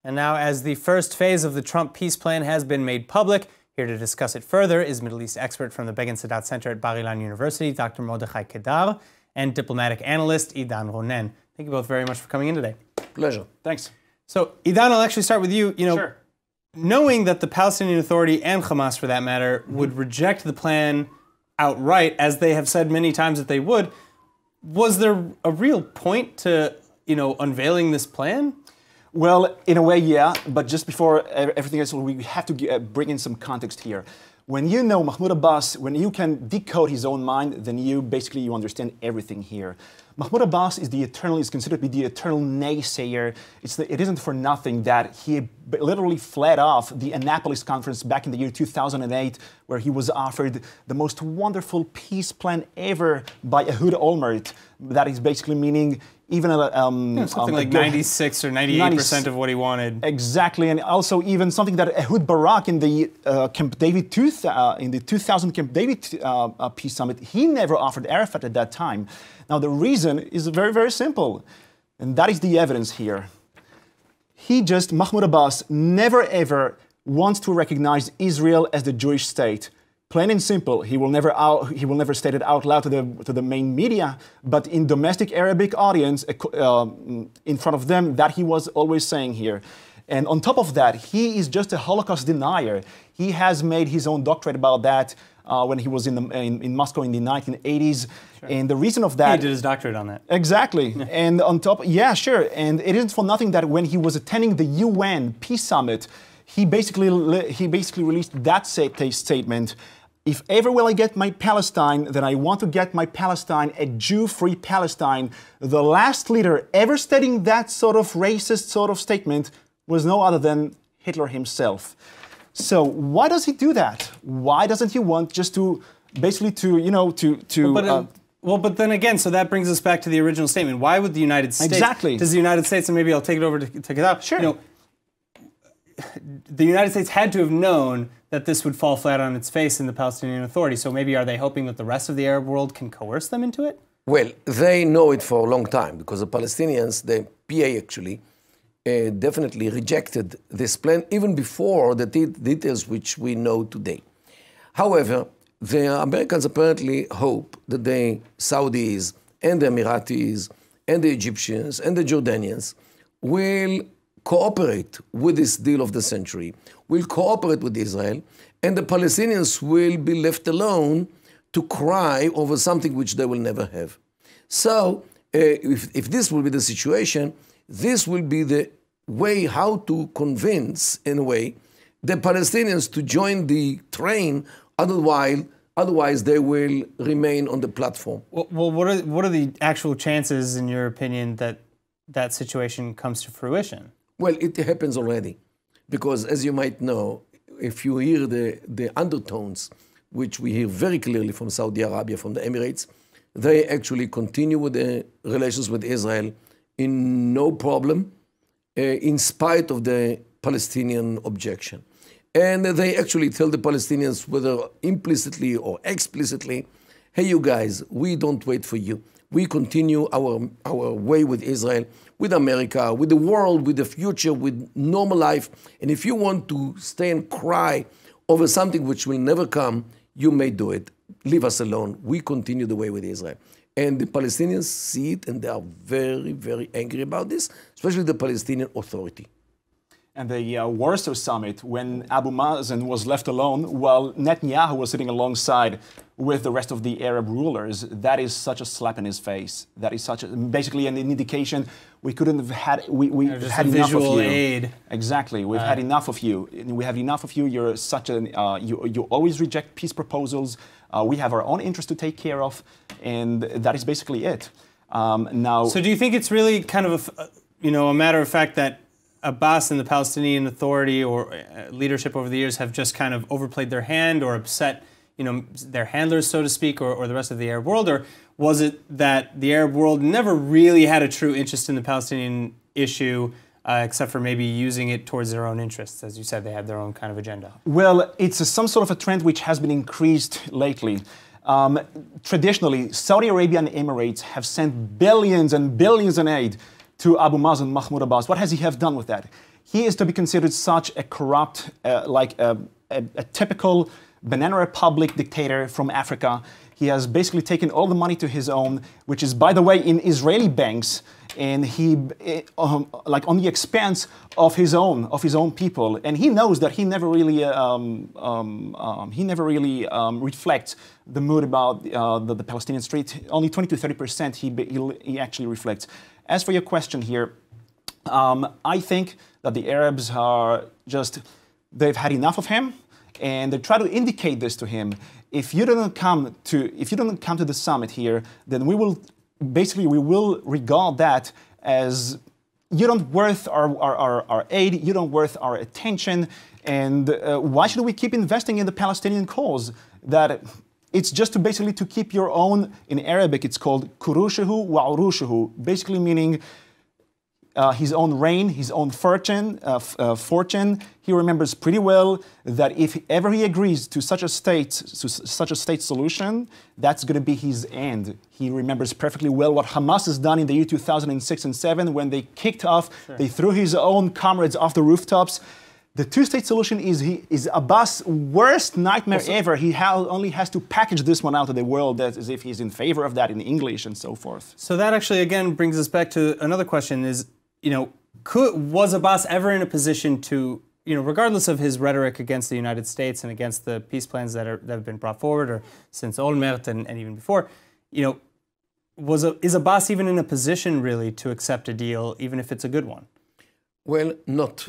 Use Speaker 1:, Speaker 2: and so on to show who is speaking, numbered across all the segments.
Speaker 1: And now, as the first phase of the Trump peace plan has been made public, here to discuss it further is Middle East expert from the Begin Sadat Center at Bar-Ilan University, Dr. Mordechai Kedar, and diplomatic analyst Idan Ronen. Thank you both very much for coming in today.
Speaker 2: Pleasure.
Speaker 3: Thanks.
Speaker 1: So, Idan, I'll actually start with you.
Speaker 3: Sure.
Speaker 1: Knowing that the Palestinian Authority and Hamas, for that matter, would reject the plan outright, as they have said many times that they would, was there a real point to, unveiling this plan?
Speaker 3: Well, in a way, yeah. But just before everything else, we have to bring in some context here. When you know Mahmmoud Abbas, when you can decode his own mind, then you understand everything here. Mahmmoud Abbas is considered to be the eternal naysayer. It isn't for nothing that he literally fled off the Annapolis conference back in the year 2008, where he was offered the most wonderful peace plan ever by Ehud Olmert. That is basically meaning even
Speaker 1: something like 96 or 98% of what he wanted.
Speaker 3: Exactly, and also even something that Ehud Barak in the Camp David 2000 Camp David peace summit, he never offered Arafat at that time. Now the reason is very, very simple, and that is the evidence here. Mahmoud Abbas never ever wants to recognize Israel as the Jewish state. Plain and simple, he will never state it out loud to the main media, but in domestic Arabic audience, in front of them, that he was always saying here. And on top of that, he is just a Holocaust denier. He has made his own doctorate about that when he was in Moscow in the 1980s. Sure. And the reason of that...
Speaker 1: He did his doctorate on that.
Speaker 3: Exactly. And on top, yeah, sure. And it isn't for nothing that when he was attending the UN Peace Summit, he basically released that statement. If ever will I get my Palestine, then I want to get my Palestine a Jew-free Palestine. The last leader ever stating that sort of racist sort of statement was no other than Hitler himself. So why does he do that? Why doesn't he want just to basically
Speaker 1: but then again, so that brings us back to the original statement. Why would the United States...
Speaker 3: Exactly.
Speaker 1: Does the United States, and maybe I'll take it over to Kedar.
Speaker 3: Sure.
Speaker 1: The United States had to have known that this would fall flat on its face in the Palestinian Authority. So maybe are they hoping that the rest of the Arab world can coerce them into it?
Speaker 2: Well, they know it for a long time because the Palestinians, the PA actually, definitely rejected this plan even before the details which we know today. However, the Americans apparently hope that the Saudis and the Emiratis and the Egyptians and the Jordanians will cooperate with this deal of the century, will cooperate with Israel, and the Palestinians will be left alone to cry over something which they will never have. So, if this will be the situation, this will be the way how to convince, in a way, the Palestinians to join the train, otherwise they will remain on the platform.
Speaker 1: Well, what are the actual chances, in your opinion, that that situation comes to fruition?
Speaker 2: Well, it happens already, because as you might know, if you hear the undertones, which we hear very clearly from Saudi Arabia, from the Emirates, they actually continue with the relations with Israel in no problem, in spite of the Palestinian objection. And they actually tell the Palestinians, whether implicitly or explicitly, hey, you guys, we don't wait for you. We continue our way with Israel, with America, with the world, with the future, with normal life. And if you want to stay and cry over something which will never come, you may do it. Leave us alone. We continue the way with Israel. And the Palestinians see it, and they are very, very angry about this, especially the Palestinian Authority.
Speaker 3: And the Warsaw summit, when Abu Mazen was left alone, while Netanyahu was sitting alongside with the rest of the Arab rulers, that is such a slap in his face. That is basically an indication we couldn't have had. We've had enough of you.
Speaker 1: Aid.
Speaker 3: Exactly, we've had enough of you. We have enough of you. You're such an. You always reject peace proposals. We have our own interests to take care of, and that is basically it. Now.
Speaker 1: So do you think it's really kind of a matter of fact that Abbas and the Palestinian Authority or leadership over the years have just kind of overplayed their hand or upset, their handlers, so to speak, or the rest of the Arab world? Or was it that the Arab world never really had a true interest in the Palestinian issue, except for maybe using it towards their own interests? As you said, they had their own kind of agenda.
Speaker 3: Well, it's some sort of a trend which has been increased lately. Traditionally, Saudi Arabia and the Emirates have sent billions and billions in aid to Abu Mazen Mahmoud Abbas. What has he have done with that? he is to be considered such a corrupt, like a typical banana republic dictator from Africa. He has basically taken all the money to his own, which is, by the way, in Israeli banks, and he, like on the expense of his own people. And he knows that he never really reflects the mood about the Palestinian street. Only 20 to 30% he actually reflects. As for your question here, I think that the Arabs are just, they've had enough of him, and they try to indicate this to him. If you don't come to the summit here, then we will regard that as you don't worth our aid, you don't worth our attention, and why should we keep investing in the Palestinian cause? That it's just to basically to keep your own, in Arabic it's called kurushuhu wa urushuhu, basically meaning his own reign, his own fortune. He remembers pretty well that if ever he agrees to such a state solution, that's going to be his end. He remembers perfectly well what Hamas has done in the year 2006 and 2007 when they kicked off, they threw his own comrades off the rooftops. The two-state solution is Abbas' worst nightmare ever. He only has to package this one out to the world as if he's in favor of that in English and so forth.
Speaker 1: So that actually, again, brings us back to another question is, was Abbas ever in a position to, regardless of his rhetoric against the United States and against the peace plans that have been brought forward, or since Olmert and even before, is Abbas even in a position really to accept a deal, even if it's a good one?
Speaker 2: Well, not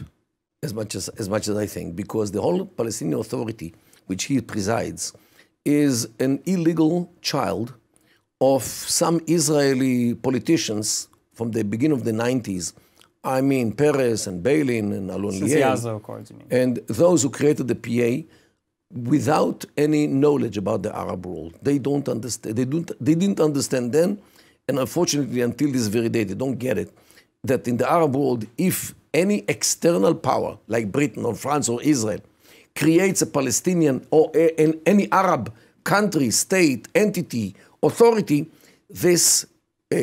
Speaker 2: as much as I think, because the whole Palestinian Authority, which he presides, is an illegal child of some Israeli politicians from the beginning of the 90s. I mean, Peres and Beilin and Alon Liel,
Speaker 1: Accords, you mean.
Speaker 2: and those who created the PA without any knowledge about the Arab world. They don't understand. They didn't understand then, and unfortunately, until this very day, they don't get it. That in the Arab world, if any external power like Britain or France or Israel creates a Palestinian or any Arab country, state, entity, authority, this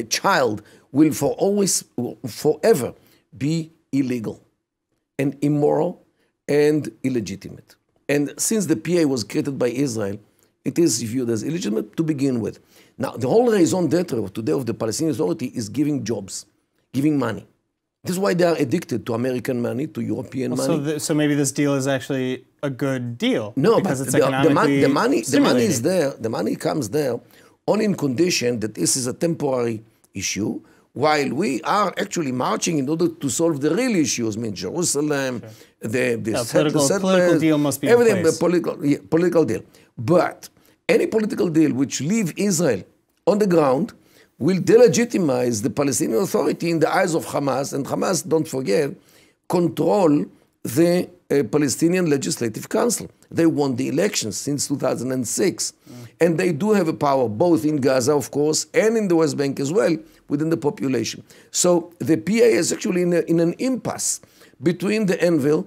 Speaker 2: child will forever be illegal and immoral and illegitimate. And since the PA was created by Israel, it is viewed as illegitimate to begin with. Now, the whole raison d'etre today of the Palestinian Authority is giving jobs, giving money. This is why they are addicted to American money, to European money.
Speaker 1: So maybe this deal is actually a good deal.
Speaker 2: No,
Speaker 1: because
Speaker 2: but
Speaker 1: it's economically
Speaker 2: the money is there. The money comes there only in condition that this is a temporary issue, while we are actually marching in order to solve the real issues, Jerusalem, the
Speaker 1: political deal must be
Speaker 2: everything,
Speaker 1: in place.
Speaker 2: Political deal. But any political deal which leave Israel on the ground will delegitimize the Palestinian Authority in the eyes of Hamas, and Hamas, don't forget, control the Palestinian Legislative Council. They won the elections since 2006. And they do have a power both in Gaza, of course, and in the West Bank as well, within the population. So the PA is actually in an impasse between the anvil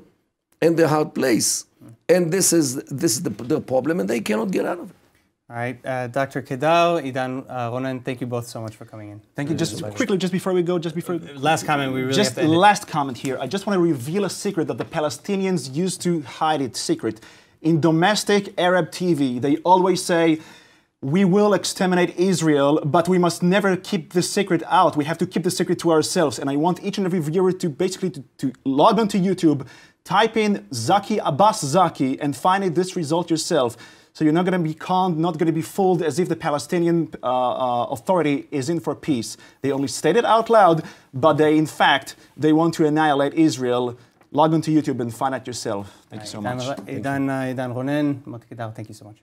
Speaker 2: and the hard place. And this is the problem, and they cannot get out of it.
Speaker 1: All right, Dr. Kedar, Idan Ronen, thank you both so much for coming in.
Speaker 3: Thank you. Just quickly, just before we go,
Speaker 1: last comment, we really
Speaker 3: just
Speaker 1: have to end it.
Speaker 3: Last comment here. I just want to reveal a secret that the Palestinians used to hide it secret. In domestic Arab TV, they always say, we will exterminate Israel, but we must never keep the secret out. We have to keep the secret to ourselves. And I want each and every viewer to basically to log onto YouTube, type in Zaki, Abbas Zaki, and find this result yourself. So you're not going to be conned, not going to be fooled as if the Palestinian Authority is in for peace. They only state it out loud, but they want to annihilate Israel. Log on to YouTube and find out yourself. Thank you so much.
Speaker 1: Idan Ronen, Mahmmoud Abbas, thank you so much.